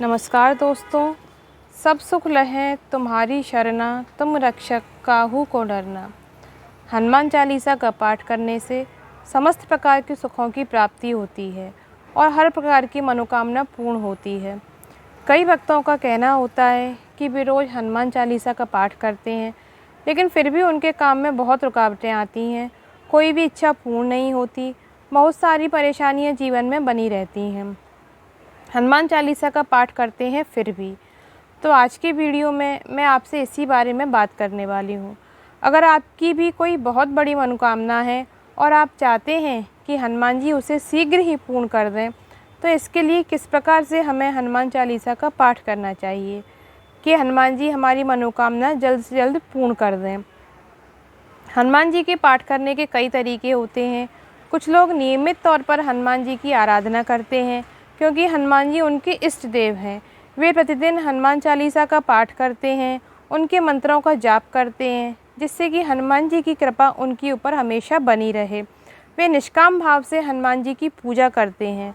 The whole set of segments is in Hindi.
नमस्कार दोस्तों। सब सुख लहें तुम्हारी शरणा, तुम रक्षक काहू को डरना। हनुमान चालीसा का पाठ करने से समस्त प्रकार के सुखों की प्राप्ति होती है और हर प्रकार की मनोकामना पूर्ण होती है। कई भक्तों का कहना होता है कि वे रोज़ हनुमान चालीसा का पाठ करते हैं, लेकिन फिर भी उनके काम में बहुत रुकावटें आती हैं। कोई भी इच्छा पूर्ण नहीं होती, बहुत सारी परेशानियां जीवन में बनी रहती हैं। हनुमान चालीसा का पाठ करते हैं फिर भी। तो आज की वीडियो में मैं आपसे इसी बारे में बात करने वाली हूँ। अगर आपकी भी कोई बहुत बड़ी मनोकामना है और आप चाहते हैं कि हनुमान जी उसे शीघ्र ही पूर्ण कर दें, तो इसके लिए किस प्रकार से हमें हनुमान चालीसा का पाठ करना चाहिए कि हनुमान जी हमारी मनोकामना जल्द से जल्द पूर्ण कर दें। हनुमान जी के पाठ करने के कई तरीके होते हैं। कुछ लोग नियमित तौर पर हनुमान जी की आराधना करते हैं, क्योंकि हनुमान जी उनके इष्ट देव हैं। वे प्रतिदिन हनुमान चालीसा का पाठ करते हैं, उनके मंत्रों का जाप करते हैं, जिससे कि हनुमान जी की कृपा उनके ऊपर हमेशा बनी रहे। वे निष्काम भाव से हनुमान जी की पूजा करते हैं।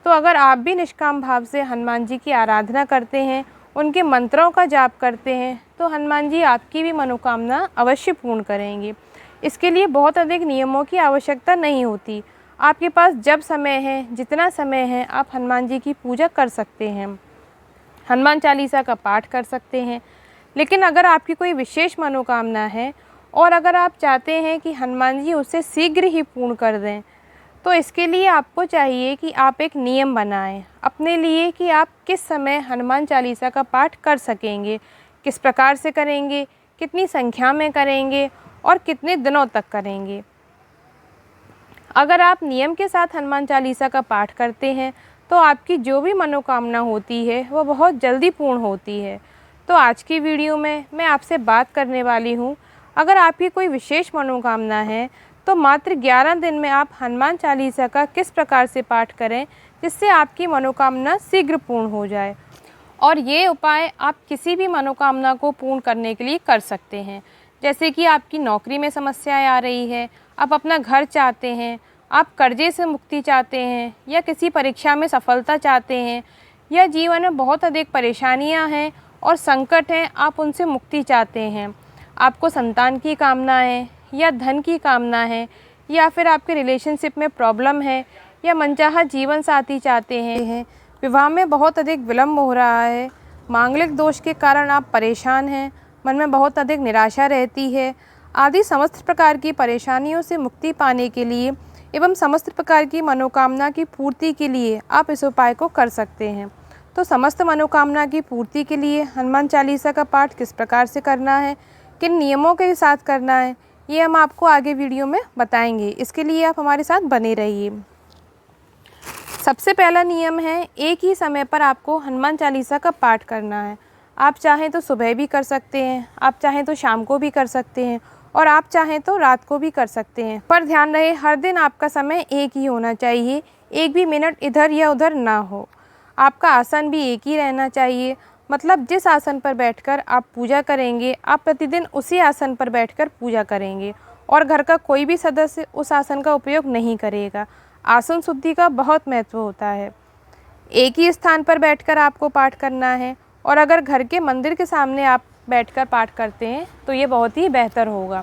तो अगर आप भी निष्काम भाव से हनुमान जी की आराधना करते हैं, उनके मंत्रों का जाप करते हैं, तो हनुमान जी आपकी भी मनोकामना अवश्य पूर्ण करेंगे। इसके लिए बहुत अधिक नियमों की आवश्यकता नहीं होती। आपके पास जब समय है, जितना समय है, आप हनुमान जी की पूजा कर सकते हैं, हनुमान चालीसा का पाठ कर सकते हैं। लेकिन अगर आपकी कोई विशेष मनोकामना है और अगर आप चाहते हैं कि हनुमान जी उसे शीघ्र ही पूर्ण कर दें, तो इसके लिए आपको चाहिए कि आप एक नियम बनाएं अपने लिए कि आप किस समय हनुमान चालीसा का पाठ कर सकेंगे, किस प्रकार से करेंगे, कितनी संख्या में करेंगे और कितने दिनों तक करेंगे। अगर आप नियम के साथ हनुमान चालीसा का पाठ करते हैं, तो आपकी जो भी मनोकामना होती है वो बहुत जल्दी पूर्ण होती है। तो आज की वीडियो में मैं आपसे बात करने वाली हूँ, अगर आपकी कोई विशेष मनोकामना है तो मात्र 11 दिन में आप हनुमान चालीसा का किस प्रकार से पाठ करें जिससे आपकी मनोकामना शीघ्र पूर्ण हो जाए। और ये उपाय आप किसी भी मनोकामना को पूर्ण करने के लिए कर सकते हैं। जैसे कि आपकी नौकरी में समस्याएं आ रही है, आप अपना घर चाहते हैं, आप कर्जे से मुक्ति चाहते हैं, या किसी परीक्षा में सफलता चाहते हैं, या जीवन में बहुत अधिक परेशानियां हैं और संकट हैं, आप उनसे मुक्ति चाहते हैं, आपको संतान की कामना है या धन की कामना है, या फिर आपके रिलेशनशिप में प्रॉब्लम है, या मनचाहा जीवन साथी चाहते हैं, विवाह में बहुत अधिक विलम्ब हो रहा है, मांगलिक दोष के कारण आप परेशान हैं, मन में बहुत अधिक निराशा रहती है, आदि समस्त प्रकार की परेशानियों से मुक्ति पाने के लिए एवं समस्त प्रकार की मनोकामना की पूर्ति के लिए आप इस उपाय को कर सकते हैं। तो समस्त मनोकामना की पूर्ति के लिए हनुमान चालीसा का पाठ किस प्रकार से करना है, किन नियमों के साथ करना है, ये हम आपको आगे वीडियो में बताएंगे। इसके लिए आप हमारे साथ बने रहिए। सबसे पहला नियम है, एक ही समय पर आपको हनुमान चालीसा का पाठ करना है। आप चाहें तो सुबह भी कर सकते हैं, आप चाहें तो शाम को भी कर सकते हैं, और आप चाहें तो रात को भी कर सकते हैं। पर ध्यान रहे, हर दिन आपका समय एक ही होना चाहिए, एक भी मिनट इधर या उधर ना हो। आपका आसन भी एक ही रहना चाहिए, मतलब जिस आसन पर बैठकर आप पूजा करेंगे, आप प्रतिदिन उसी आसन पर बैठकर पूजा करेंगे और घर का कोई भी सदस्य उस आसन का उपयोग नहीं करेगा। आसन शुद्धि का बहुत महत्व होता है। एक ही स्थान पर बैठकर आपको पाठ करना है, और अगर घर के मंदिर के सामने आप बैठकर पाठ करते हैं तो ये बहुत ही बेहतर होगा।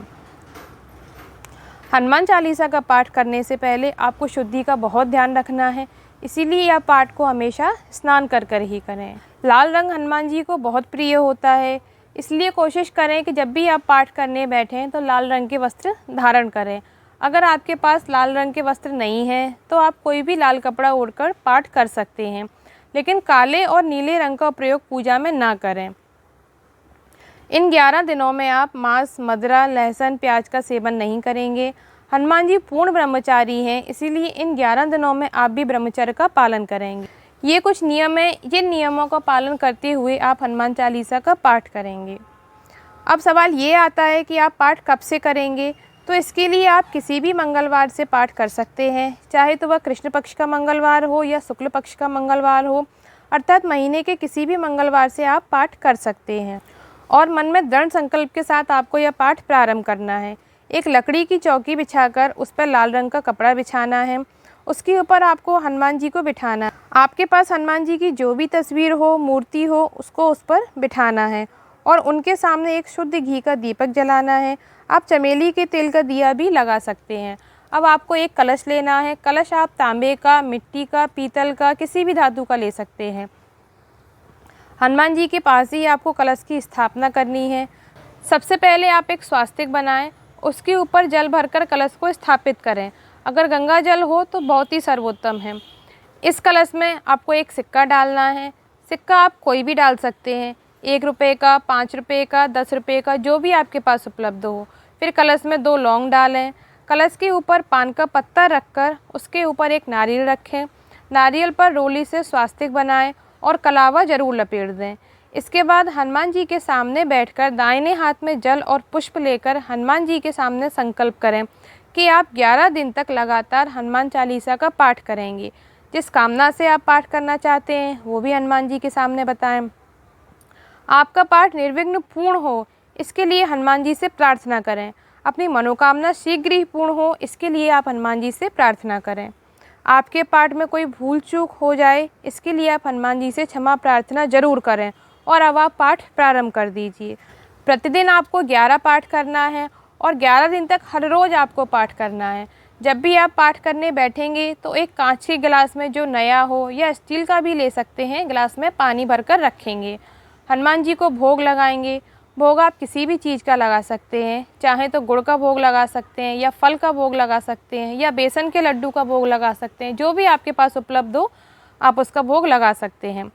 हनुमान चालीसा का पाठ करने से पहले आपको शुद्धि का बहुत ध्यान रखना है, इसीलिए आप पाठ को हमेशा स्नान कर कर ही करें। लाल रंग हनुमान जी को बहुत प्रिय होता है, इसलिए कोशिश करें कि जब भी आप पाठ करने बैठें तो लाल रंग के वस्त्र धारण करें। अगर आपके पास लाल रंग के वस्त्र नहीं हैं तो आप कोई भी लाल कपड़ा ओढ़कर पाठ कर सकते हैं, लेकिन काले और नीले रंग का प्रयोग पूजा में ना करें। इन 11 दिनों में आप मांस, मदिरा, लहसुन, प्याज का सेवन नहीं करेंगे। हनुमान जी पूर्ण ब्रह्मचारी हैं, इसीलिए इन 11 दिनों में आप भी ब्रह्मचर्य का पालन करेंगे। ये कुछ नियम हैं, जिन नियमों का पालन करते हुए आप हनुमान चालीसा का पाठ करेंगे। अब सवाल ये आता है कि आप पाठ कब से करेंगे। तो इसके लिए आप किसी भी मंगलवार से पाठ कर सकते हैं, चाहे तो वह कृष्ण पक्ष का मंगलवार हो या शुक्ल पक्ष का मंगलवार हो, अर्थात महीने के किसी भी मंगलवार से आप पाठ कर सकते हैं। और मन में दृढ़ संकल्प के साथ आपको यह पाठ प्रारंभ करना है। एक लकड़ी की चौकी बिछाकर उस पर लाल रंग का कपड़ा बिछाना है उसके ऊपर आपको हनुमान जी को बिठाना है। आपके पास हनुमान जी की जो भी तस्वीर हो, मूर्ति हो, उसको उस पर बिठाना है और उनके सामने एक शुद्ध घी का दीपक जलाना है। आप चमेली के तेल का दिया भी लगा सकते हैं। अब आपको एक कलश लेना है। कलश आप तांबे का, मिट्टी का, पीतल का, किसी भी धातु का ले सकते हैं। हनुमान जी के पास ही आपको कलश की स्थापना करनी है। सबसे पहले आप एक स्वास्तिक बनाएं, उसके ऊपर जल भरकर कलश को स्थापित करें। अगर गंगा जल हो तो बहुत ही सर्वोत्तम है। इस कलश में आपको एक सिक्का डालना है। सिक्का आप कोई भी डाल सकते हैं, 1 रुपये का, 5 रुपये का, 10 रुपये का, जो भी आपके पास उपलब्ध हो। फिर कलश में 2 लौंग डालें। कलश के ऊपर पान का पत्ता रखकर उसके ऊपर एक नारियल रखें। नारियल पर रोली से स्वास्तिक बनाएं और कलावा जरूर लपेट दें। इसके बाद हनुमान जी के सामने बैठकर दाहिने हाथ में जल और पुष्प लेकर हनुमान जी के सामने संकल्प करें कि आप 11 दिन तक लगातार हनुमान चालीसा का पाठ करेंगे। जिस कामना से आप पाठ करना चाहते हैं वो भी हनुमान जी के सामने बताएं। आपका पाठ निर्विघ्न पूर्ण हो, इसके लिए हनुमान जी से प्रार्थना करें। अपनी मनोकामना शीघ्र ही पूर्ण हो, इसके लिए आप हनुमान जी से प्रार्थना करें। आपके पाठ में कोई भूल चूक हो जाए, इसके लिए आप हनुमान जी से क्षमा प्रार्थना जरूर करें और अब आप पाठ प्रारंभ कर दीजिए। प्रतिदिन आपको 11 पाठ करना है और 11 दिन तक हर रोज़ आपको पाठ करना है। जब भी आप पाठ करने बैठेंगे तो एक कांच के गिलास में, जो नया हो या स्टील का भी ले सकते हैं, गिलास में पानी भरकर रखेंगे। हनुमान जी को भोग लगाएंगे। भोग आप किसी भी चीज़ का लगा सकते हैं, चाहे तो गुड़ का भोग लगा सकते हैं या फल का भोग लगा सकते हैं या बेसन के लड्डू का भोग लगा सकते हैं। जो भी आपके पास उपलब्ध हो आप उसका भोग लगा सकते हैं।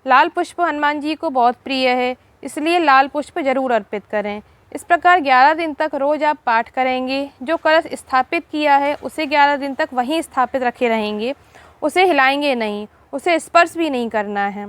लाल पुष्प हनुमान जी को बहुत प्रिय है, इसलिए लाल पुष्प जरूर अर्पित करें। इस प्रकार 11 दिन तक रोज़ आप पाठ करेंगे। जो कलश स्थापित किया है उसे 11 दिन तक वहीं स्थापित रखे रहेंगे, उसे हिलाएंगे नहीं, उसे स्पर्श भी नहीं करना है।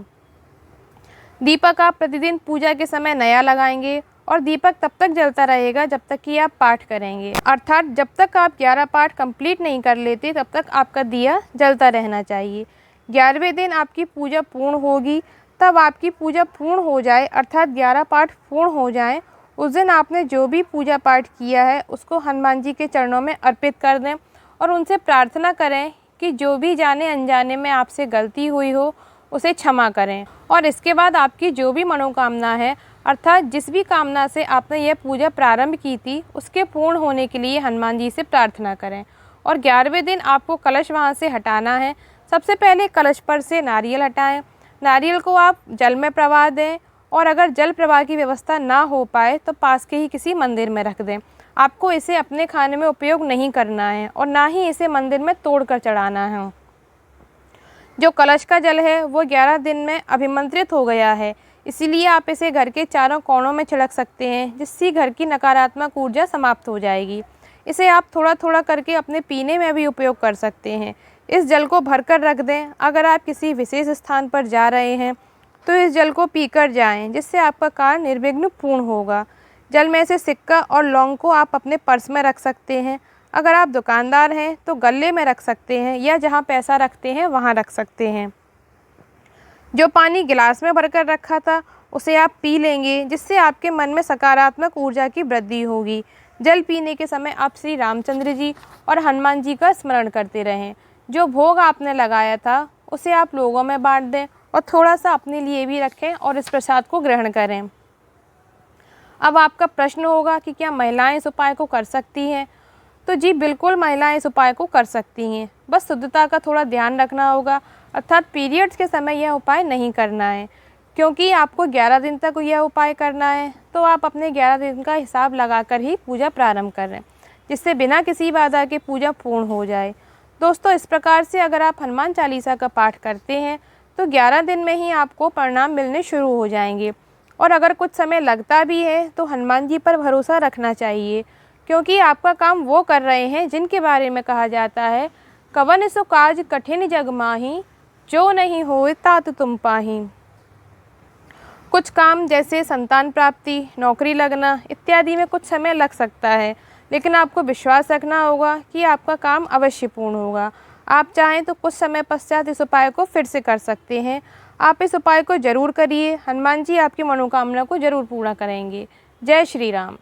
दीपक आप प्रतिदिन पूजा के समय नया लगाएंगे और दीपक तब तक जलता रहेगा जब तक कि आप पाठ करेंगे, अर्थात जब तक आप 11 पाठ कंप्लीट नहीं कर लेते तब तक आपका दिया जलता रहना चाहिए। 11वें दिन आपकी पूजा पूर्ण होगी। तब आपकी पूजा पूर्ण हो जाए, अर्थात 11 पाठ पूर्ण हो जाएं, उस दिन आपने जो भी पूजा पाठ किया है उसको हनुमान जी के चरणों में अर्पित कर दें और उनसे प्रार्थना करें कि जो भी जाने अनजाने में आपसे गलती हुई हो उसे क्षमा करें। और इसके बाद आपकी जो भी मनोकामना है, अर्थात जिस भी कामना से आपने यह पूजा प्रारंभ की थी, उसके पूर्ण होने के लिए हनुमान जी से प्रार्थना करें। और 11वें दिन आपको कलश वहाँ से हटाना है। सबसे पहले कलश पर से नारियल हटाएं। नारियल को आप जल में प्रवाह दें और अगर जल प्रवाह की व्यवस्था ना हो पाए तो पास के ही किसी मंदिर में रख दें। आपको इसे अपने खाने में उपयोग नहीं करना है और ना ही इसे मंदिर में तोड़कर चढ़ाना है। जो कलश का जल है वो 11 दिन में अभिमंत्रित हो गया है, इसीलिए आप इसे घर के चारों कोनों में छिड़क सकते हैं, जिससे घर की नकारात्मक ऊर्जा समाप्त हो जाएगी। इसे आप थोड़ा थोड़ा करके अपने पीने में भी उपयोग कर सकते हैं। इस जल को भरकर रख दें। अगर आप किसी विशेष स्थान पर जा रहे हैं तो इस जल को पीकर जाएं, जिससे आपका कार्य निर्विघ्न पूर्ण होगा। जल में से सिक्का और लौंग को आप अपने पर्स में रख सकते हैं। अगर आप दुकानदार हैं तो गले में रख सकते हैं या जहां पैसा रखते हैं वहां रख सकते हैं। जो पानी गिलास में भरकर रखा था उसे आप पी लेंगे, जिससे आपके मन में सकारात्मक ऊर्जा की वृद्धि होगी। जल पीने के समय आप श्री रामचंद्र जी और हनुमान जी का स्मरण करते रहें। जो भोग आपने लगाया था उसे आप लोगों में बांट दें और थोड़ा सा अपने लिए भी रखें और इस प्रसाद को ग्रहण करें। अब आपका प्रश्न होगा कि क्या महिलाएं इस उपाय को कर सकती हैं? तो जी बिल्कुल, महिलाएं इस उपाय को कर सकती हैं। बस शुद्धता का थोड़ा ध्यान रखना होगा, अर्थात पीरियड्स के समय यह उपाय नहीं करना है। क्योंकि आपको 11 दिन तक यह उपाय करना है तो आप अपने 11 दिन का हिसाब लगाकर ही पूजा प्रारंभ करें, जिससे बिना किसी बाधा के पूजा पूर्ण हो जाए। दोस्तों, इस प्रकार से अगर आप हनुमान चालीसा का पाठ करते हैं तो 11 दिन में ही आपको परिणाम मिलने शुरू हो जाएंगे। और अगर कुछ समय लगता भी है तो हनुमान जी पर भरोसा रखना चाहिए, क्योंकि आपका काम वो कर रहे हैं जिनके बारे में कहा जाता है, कवन सो काज कठिन जग माही, जो नहीं होए तात तुम पाही। कुछ काम जैसे संतान प्राप्ति, नौकरी लगना इत्यादि में कुछ समय लग सकता है, लेकिन आपको विश्वास रखना होगा कि आपका काम अवश्य पूर्ण होगा। आप चाहें तो कुछ समय पश्चात इस उपाय को फिर से कर सकते हैं। आप इस उपाय को जरूर करिए। हनुमान जी आपकी मनोकामना को जरूर पूरा करेंगे। जय श्री राम।